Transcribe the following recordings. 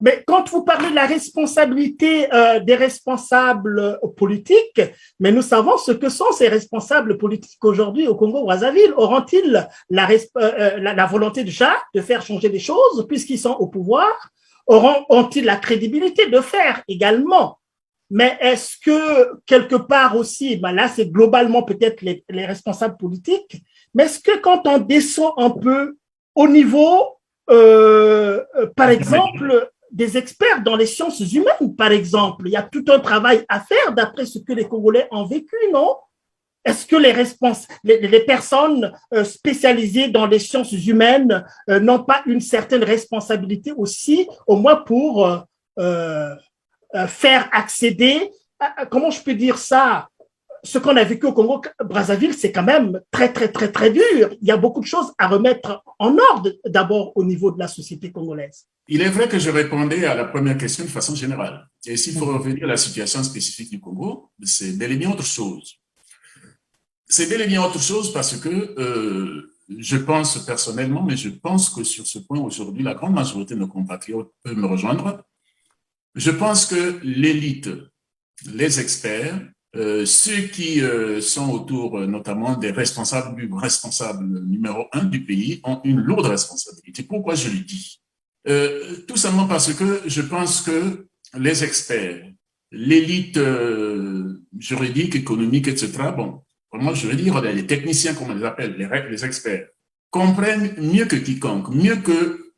Mais quand vous parlez de la responsabilité des responsables politiques, mais nous savons ce que sont ces responsables politiques aujourd'hui au Congo-Brazzaville. Auront-ils la volonté déjà de faire changer les choses puisqu'ils sont au pouvoir? Ont-ils la crédibilité de faire également? Mais est-ce que quelque part aussi, ben là c'est globalement peut-être les responsables politiques, mais est-ce que quand on descend un peu au niveau, par exemple, des experts dans les sciences humaines, par exemple, il y a tout un travail à faire d'après ce que les Congolais ont vécu, non? Est-ce que les personnes spécialisées dans les sciences humaines n'ont pas une certaine responsabilité aussi, au moins pour faire accéder, comment je peux dire ça, ce qu'on a vécu au Congo-Brazzaville, c'est quand même très, très, très, très dur. Il y a beaucoup de choses à remettre en ordre, d'abord au niveau de la société congolaise. Il est vrai que je répondais à la première question de façon générale. Et s'il faut revenir à la situation spécifique du Congo, c'est bel et bien autre chose. C'est bel et bien autre chose parce que je pense personnellement, mais je pense que sur ce point aujourd'hui, la grande majorité de nos compatriotes peuvent me rejoindre. Je pense que l'élite, les experts, ceux qui sont autour notamment des responsables numéro 1 du pays ont une lourde responsabilité. Pourquoi je le dis? Tout simplement parce que je pense que les experts, l'élite juridique, économique, etc., bon, vraiment je veux dire les techniciens, comme on les appelle, les experts, comprennent mieux que quiconque, mieux que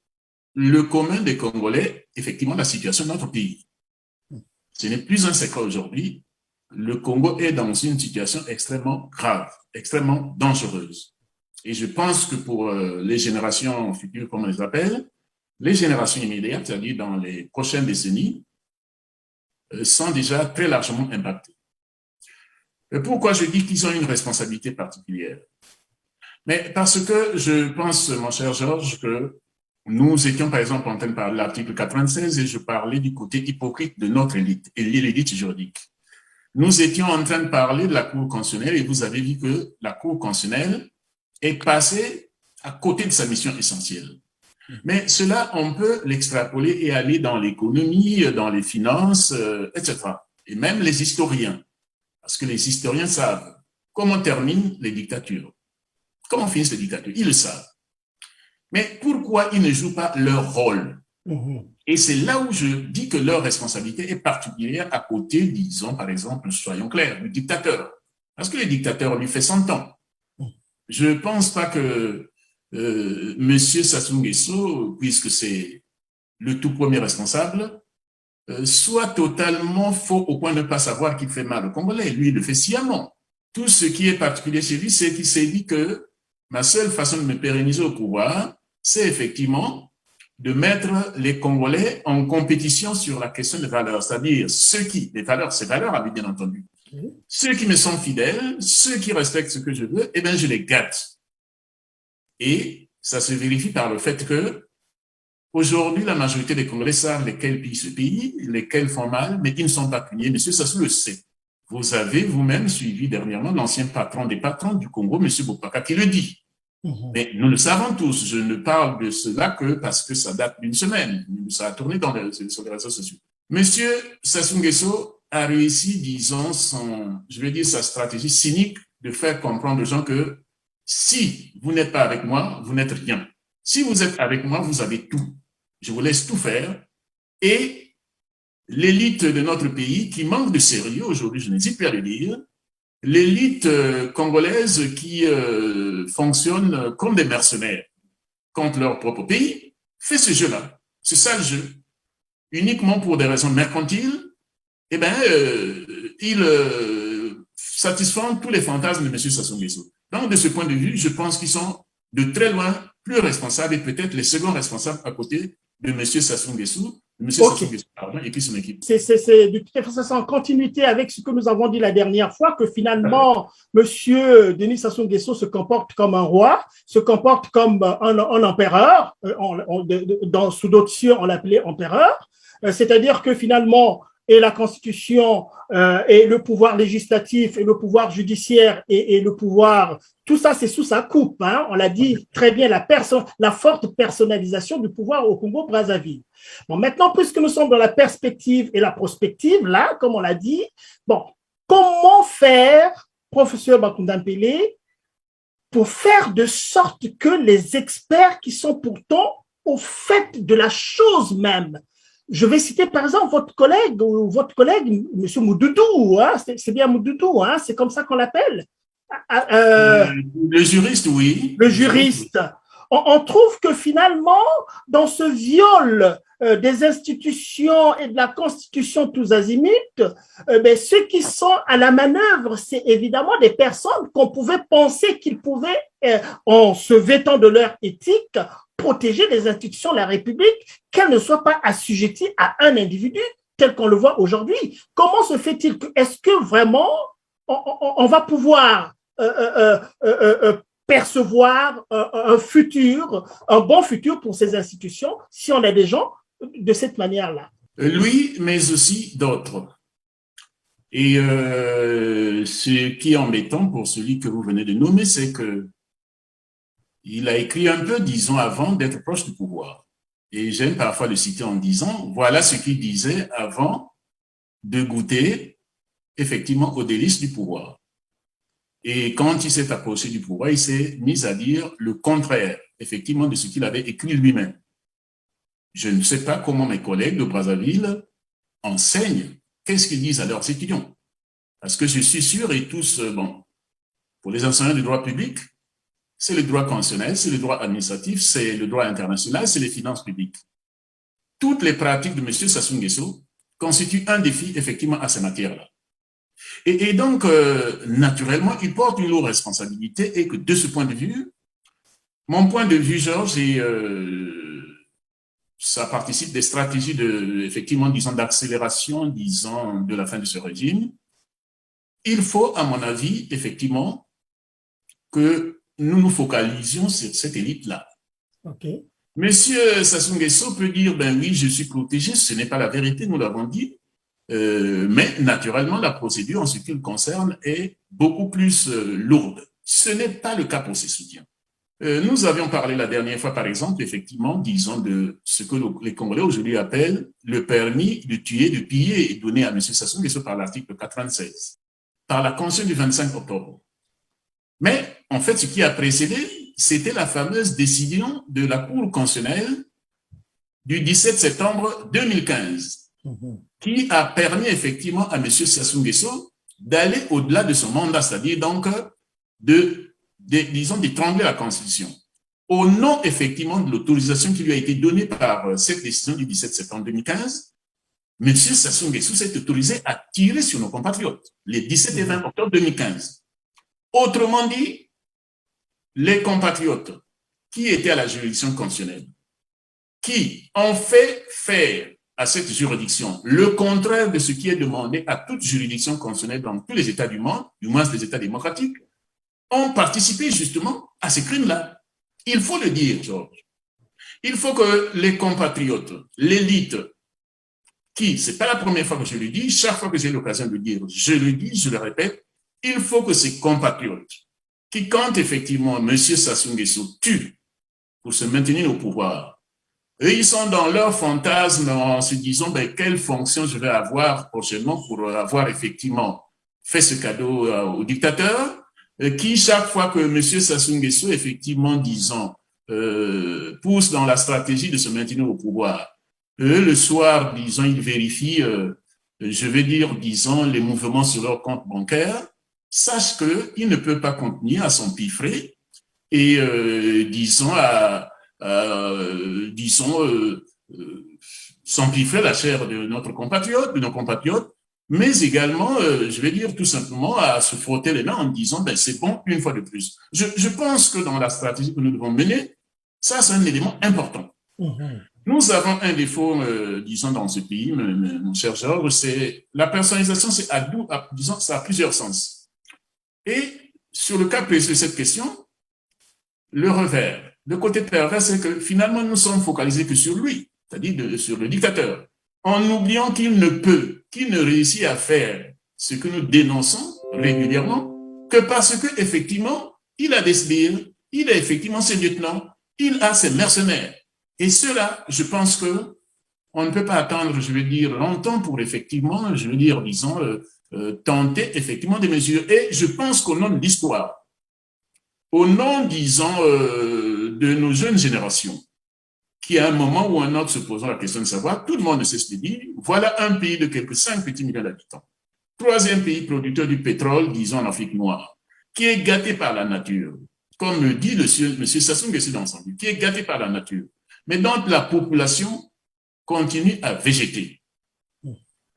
le commun des Congolais, effectivement, la situation de notre pays. Ce n'est plus un secret aujourd'hui. Le Congo est dans une situation extrêmement grave, extrêmement dangereuse. Et je pense que pour les générations futures, comme on les appelle, les générations immédiates, c'est-à-dire dans les prochaines décennies, sont déjà très largement impactées. Et pourquoi je dis qu'ils ont une responsabilité particulière? Mais parce que je pense, mon cher Georges, que nous étions par exemple en train de parler de l'article 96 et je parlais du côté hypocrite de notre élite, et l'élite juridique. Nous étions en train de parler de la Cour constitutionnelle et vous avez vu que la Cour constitutionnelle est passée à côté de sa mission essentielle. Mais cela, on peut l'extrapoler et aller dans l'économie, dans les finances, etc. Et même les historiens, parce que les historiens savent comment terminent les dictatures, comment finissent les dictatures, ils le savent. Mais pourquoi ils ne jouent pas leur rôle? Et c'est là où je dis que leur responsabilité est particulière à côté, disons, par exemple, soyons clairs, du dictateur. Parce que le dictateur lui fait 100 ans. Je ne pense pas que Monsieur Sassou Nguesso, puisque c'est le tout premier responsable, soit totalement faux au point de ne pas savoir qu'il fait mal aux Congolais. Lui, il le fait sciemment. Tout ce qui est particulier chez lui, c'est qu'il s'est dit que ma seule façon de me pérenniser au pouvoir, c'est effectivement de mettre les Congolais en compétition sur la question des valeurs, c'est-à-dire les valeurs, ces valeurs, bien entendu. Ceux qui me sont fidèles, ceux qui respectent ce que je veux, eh bien, je les gâte. Et ça se vérifie par le fait que aujourd'hui, la majorité des Congolais savent lesquels pillent ce pays, lesquels font mal, mais ils ne sont pas punis. Monsieur Sassou le sait. Vous avez vous-même suivi dernièrement l'ancien patron des patrons du Congo, Monsieur Bopaka, qui le dit. Mais nous le savons tous, je ne parle de cela que parce que ça date d'une semaine. Ça a tourné sur les réseaux sociaux. Monsieur Sassou Nguesso a réussi, disons, sa stratégie cynique de faire comprendre aux gens que si vous n'êtes pas avec moi, vous n'êtes rien. Si vous êtes avec moi, vous avez tout. Je vous laisse tout faire. Et l'élite de notre pays, qui manque de sérieux aujourd'hui, je n'hésite plus à le dire, l'élite congolaise qui fonctionne comme des mercenaires contre leur propre pays, fait ce jeu-là, ce sale jeu, uniquement pour des raisons mercantiles, eh bien, ils satisfont tous les fantasmes de M. Sassou Nguesso. Donc, de ce point de vue, je pense qu'ils sont de très loin plus responsables et peut-être les seconds responsables à côté de M. Sassou Nguesso, et puis son équipe. C'est de toute façon, c'est en continuité avec ce que nous avons dit la dernière fois, que finalement, Monsieur Denis Sassou Nguesso se comporte comme un roi, se comporte comme un empereur, sous d'autres cieux, on l'appelait empereur, c'est-à-dire que finalement, et la Constitution et le pouvoir législatif et le pouvoir judiciaire et le pouvoir, tout ça c'est sous sa coupe. Hein. On l'a dit très bien, la forte personnalisation du pouvoir au Congo-Brazzaville. Bon, maintenant, puisque nous sommes dans la perspective et la prospective, là, comme on l'a dit, bon, comment faire, professeur Bakundampele, pour faire de sorte que les experts qui sont pourtant au fait de la chose même, je vais citer par exemple votre collègue, M. Moudoudou, hein, c'est bien Moudoudou, hein, c'est comme ça qu'on l'appelle. Le juriste, oui. Le juriste. On trouve que finalement, dans ce viol des institutions et de la Constitution tous azimuts, ceux qui sont à la manœuvre, c'est évidemment des personnes qu'on pouvait penser qu'ils pouvaient, en se vêtant de leur éthique, protéger les institutions de la République, qu'elles ne soient pas assujetties à un individu tel qu'on le voit aujourd'hui. Comment se fait-il que, est-ce que vraiment on va pouvoir percevoir un futur, un bon futur pour ces institutions si on a des gens de cette manière-là? Lui, mais aussi d'autres. Et ce qui est embêtant pour celui que vous venez de nommer, c'est que il a écrit un peu, disons, avant d'être proche du pouvoir. Et j'aime parfois le citer en disant, voilà ce qu'il disait avant de goûter effectivement aux délices du pouvoir. Et quand il s'est approché du pouvoir, il s'est mis à dire le contraire, effectivement, de ce qu'il avait écrit lui-même. Je ne sais pas comment mes collègues de Brazzaville enseignent, qu'est-ce qu'ils disent à leurs étudiants. Parce que je suis sûr, et tous, bon, pour les enseignants du droit public, c'est le droit constitutionnel, c'est le droit administratif, c'est le droit international, c'est les finances publiques. Toutes les pratiques de M. Sassou Nguesso constituent un défi, effectivement, à ces matières-là. Et donc, naturellement, il porte une lourde responsabilité et que de ce point de vue, mon point de vue, Georges, et ça participe des stratégies de, effectivement, disons, d'accélération, disons, de la fin de ce régime. Il faut, à mon avis, effectivement, que nous nous focalisions sur cette élite-là. Okay. Monsieur Sassou Nguesso peut dire, ben oui, je suis protégé, ce n'est pas la vérité, nous l'avons dit, mais naturellement, la procédure en ce qui le concerne est beaucoup plus lourde. Ce n'est pas le cas pour ses soutiens. Nous avions parlé la dernière fois, par exemple, effectivement, disons, de ce que les Congolais aujourd'hui appellent le permis de tuer, de piller, donné à M. Sassou Nguesso par l'article 96, par la Constitution du 25 octobre. Mais, en fait, ce qui a précédé, c'était la fameuse décision de la Cour constitutionnelle du 17 septembre 2015, qui a permis effectivement à M. Sassou Nguesso d'aller au-delà de son mandat, c'est-à-dire donc disons, d'étrangler la Constitution. Au nom, effectivement, de l'autorisation qui lui a été donnée par cette décision du 17 septembre 2015, M. Sassou Nguesso s'est autorisé à tirer sur nos compatriotes, les 17 et 20 octobre 2015. Autrement dit, les compatriotes qui étaient à la juridiction constitutionnelle, qui ont fait faire à cette juridiction le contraire de ce qui est demandé à toute juridiction constitutionnelle dans tous les États du monde, du moins les États démocratiques, ont participé justement à ces crimes-là. Il faut le dire, Georges. Il faut que les compatriotes, l'élite, qui, c'est pas la première fois que je le dis, chaque fois que j'ai l'occasion de le dire, je le dis, je le répète, il faut que ces compatriotes, qui quand effectivement M. Sassou Nguesso tue pour se maintenir au pouvoir, eux, ils sont dans leur fantasme en se disant ben, quelle fonction je vais avoir prochainement pour avoir effectivement fait ce cadeau au dictateur, qui chaque fois que M. Sassou Nguesso effectivement, disons, pousse dans la stratégie de se maintenir au pouvoir, eux, le soir, disons, ils vérifient, je vais dire, disons, les mouvements sur leur compte bancaire, sache qu'il ne peut pas contenir à son piffret et, disons, s'empiffrer la chair de notre compatriote, de nos compatriotes, mais également, je vais dire tout simplement, à se frotter les mains en disant, ben, c'est bon, une fois de plus. Je pense que dans la stratégie que nous devons mener, ça, c'est un élément important. Nous avons un défaut, disons, dans ce pays, mon cher Georges, c'est la personnalisation, disons, ça a plusieurs sens. Et sur le cas précis de cette question, le revers, le côté pervers, c'est que finalement, nous sommes focalisés que sur lui, c'est-à-dire sur le dictateur. en oubliant qu'il ne peut, qu'il ne réussit à faire ce que nous dénonçons régulièrement, que parce que effectivement, il a des sbires, il a effectivement ses lieutenants, il a ses mercenaires. Et cela, je pense que on ne peut pas attendre, je veux dire, longtemps pour effectivement, je veux dire, disons, tenter effectivement des mesures. Et je pense qu'au nom de l'histoire, au nom, disons, de nos jeunes générations, qui à un moment ou un autre se posant la question de savoir, tout le monde se dit, voilà un pays de quelques 5 petits millions d'habitants. Troisième pays producteur du pétrole, disons en Afrique noire, qui est gâté par la nature, comme le dit M. Sassou Nguesso dans son livre, qui est gâté par la nature, mais dont la population continue à végéter.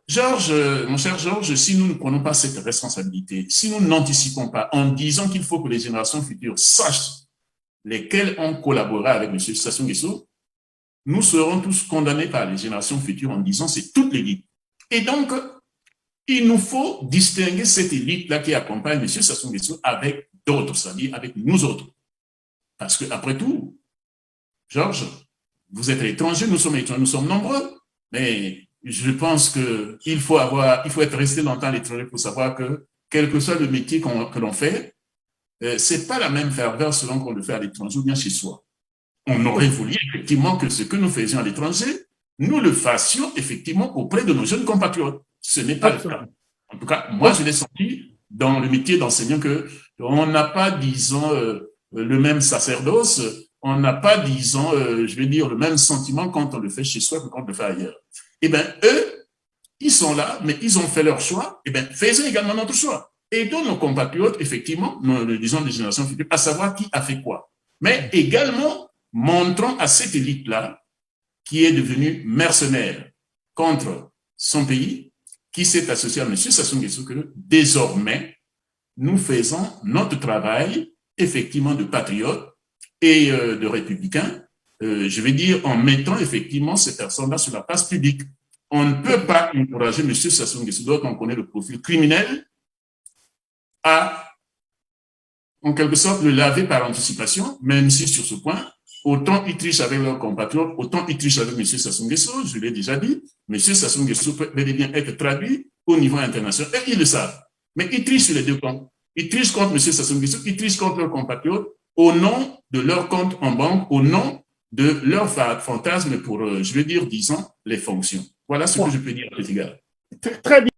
Georges, mon cher Georges, si nous ne prenons pas cette responsabilité, si nous n'anticipons pas en disant qu'il faut que les générations futures sachent lesquelles ont collaboré avec M. Sassou Nguesso, nous serons tous condamnés par les générations futures en disant c'est toute l'élite. Et donc, il nous faut distinguer cette élite-là qui accompagne M. Sassou Nguesso avec d'autres, c'est-à-dire avec nous autres. Parce que, après tout, Georges, vous êtes étranger, nous sommes étrangers, nous sommes nombreux, mais je pense qu'il faut être resté longtemps à l'étranger pour savoir que, quel que soit le métier que l'on fait, c'est pas la même ferveur selon qu'on le fait à l'étranger ou bien chez soi. On aurait voulu effectivement que ce que nous faisions à l'étranger, nous le fassions effectivement auprès de nos jeunes compatriotes. Ce n'est pas le cas. En tout cas, moi, je l'ai senti dans le métier d'enseignant que on n'a pas, disons, le même sacerdoce, on n'a pas, disons, je vais dire, le même sentiment quand on le fait chez soi que quand on le fait ailleurs. Eh bien, eux, ils sont là, mais ils ont fait leur choix. Eh bien, faisons également notre choix. Aidons nos compatriotes, effectivement, disons, des générations futures, à savoir qui a fait quoi. Mais également, montrons à cette élite-là, qui est devenue mercenaire contre son pays, qui s'est associé à M. Sassou Nguesso, que désormais, nous faisons notre travail, effectivement, de patriotes et de républicains, je vais dire, en mettant effectivement ces personnes-là sur la place publique. On ne peut pas encourager M. Sassou Nguesso, dont on connaît le profil criminel, à, en quelque sorte, le laver par anticipation, même si sur ce point, autant ils trichent avec leurs compatriotes, autant ils trichent avec M. Sassou Nguesso, je l'ai déjà dit, M. Sassou Nguesso peut bel et bien être traduit au niveau international, et ils le savent. Mais ils trichent sur les deux comptes. Ils trichent contre M. Sassou Nguesso, ils trichent contre leurs compatriotes, au nom de leur compte en banque, au nom de leur fantasme pour, je veux dire, disons, les fonctions. Voilà ce que je peux dire à cet égard. Très bien.